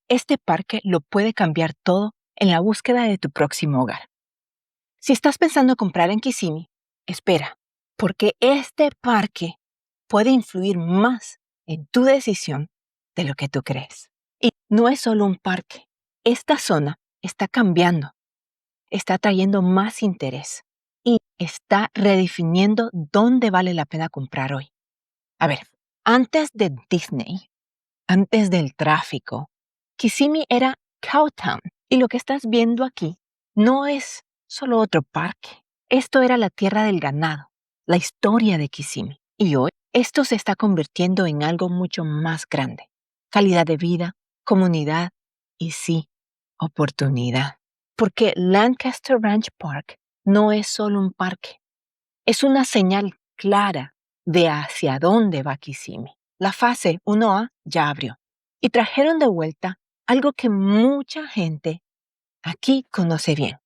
este parque lo puede cambiar todo en la búsqueda de tu próximo hogar. Si estás pensando comprar en Kissimmee, espera, porque este parque puede influir más en tu decisión de lo que tú crees. Y no es solo un parque. Esta zona está cambiando, está trayendo más interés y está redefiniendo dónde vale la pena comprar hoy. A ver, antes de Disney, antes del tráfico, Kissimmee era Cowtown. Y lo que estás viendo aquí no es solo otro parque. Esto era la tierra del ganado, la historia de Kissimmee. Y hoy esto se está convirtiendo en algo mucho más grande. Calidad de vida, comunidad y sí, oportunidad. Porque Lancaster Ranch Park no es solo un parque. Es una señal clara de hacia dónde va Kissimmee. La fase 1A ya abrió y trajeron de vuelta algo que mucha gente aquí conoce bien,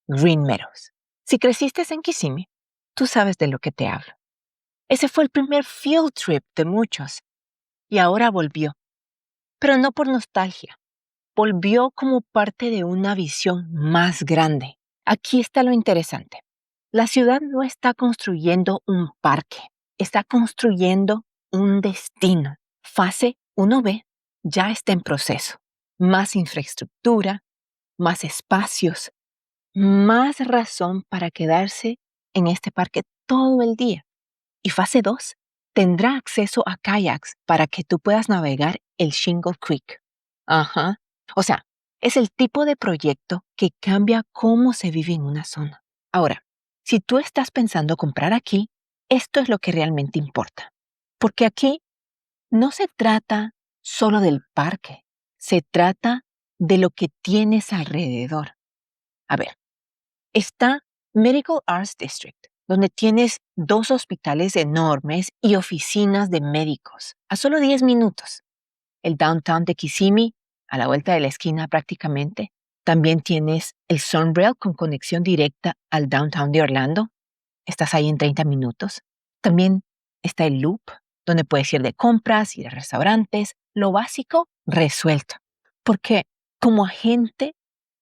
Green Meadows. Si creciste en Kissimmee, tú sabes de lo que te hablo. Ese fue el primer field trip de muchos y ahora volvió, pero no por nostalgia. Volvió como parte de una visión más grande. Aquí está lo interesante. La ciudad no está construyendo un parque, está construyendo un destino. Fase 1B ya está en proceso. Más infraestructura, más espacios, más razón para quedarse en este parque todo el día. Y fase 2 tendrá acceso a kayaks para que tú puedas navegar el Shingle Creek. Ajá. O sea, es el tipo de proyecto que cambia cómo se vive en una zona. Ahora, si tú estás pensando comprar aquí, esto es lo que realmente importa. Porque aquí no se trata solo del parque, se trata de lo que tienes alrededor. A ver, está Medical Arts District, donde tienes 2 hospitales enormes y oficinas de médicos, a solo 10 minutos. El downtown de Kissimmee, a la vuelta de la esquina prácticamente. También tienes el Sunrail con conexión directa al downtown de Orlando. Estás ahí en 30 minutos. También está el Loop, donde puedes ir de compras, ir a restaurantes, lo básico resuelto. Porque como agente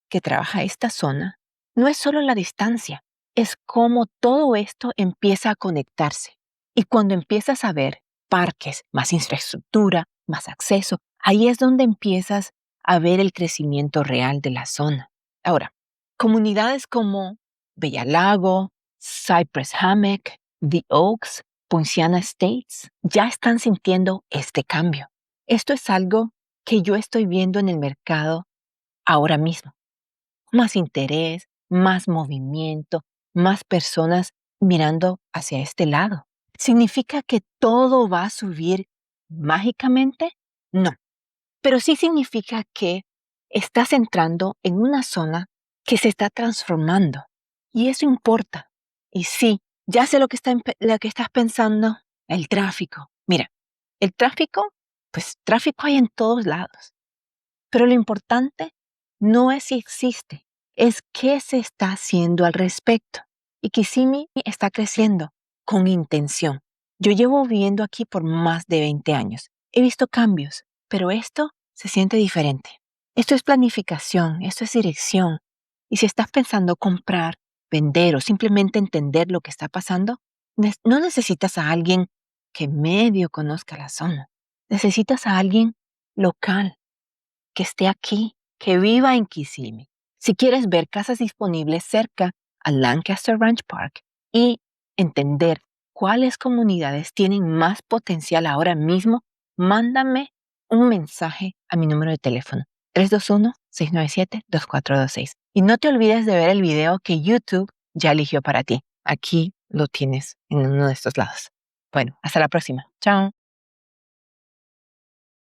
que trabaja esta zona, no es solo la distancia, es cómo todo esto empieza a conectarse. Y cuando empiezas a ver parques, más infraestructura, más acceso, ahí es donde empiezas a ver el crecimiento real de la zona. Ahora, comunidades como Bella Lago, Cypress Hammock, The Oaks, Poinciana Estates, ya están sintiendo este cambio. Esto es algo que yo estoy viendo en el mercado ahora mismo. Más interés, más movimiento, más personas mirando hacia este lado. ¿Significa que todo va a subir mágicamente? No, pero sí significa que estás entrando en una zona que se está transformando y eso importa. Y sí, ya sé lo que estás pensando, el tráfico. Mira, el tráfico, pues tráfico hay en todos lados, pero lo importante no es si existe, es qué se está haciendo al respecto. Y Kissimmee está creciendo con intención. Yo llevo viviendo aquí por más de 20 años. He visto cambios, pero esto se siente diferente. Esto es planificación, esto es dirección. Y si estás pensando comprar, vender o simplemente entender lo que está pasando, no necesitas a alguien que medio conozca la zona. Necesitas a alguien local, que esté aquí, que viva en Kissimmee. Si quieres ver casas disponibles cerca al Lancaster Ranch Park y entender cuáles comunidades tienen más potencial ahora mismo, mándame un mensaje a mi número de teléfono 321-697-2426. Y no te olvides de ver el video que YouTube ya eligió para ti. Aquí lo tienes en uno de estos lados. Bueno, hasta la próxima. Chao.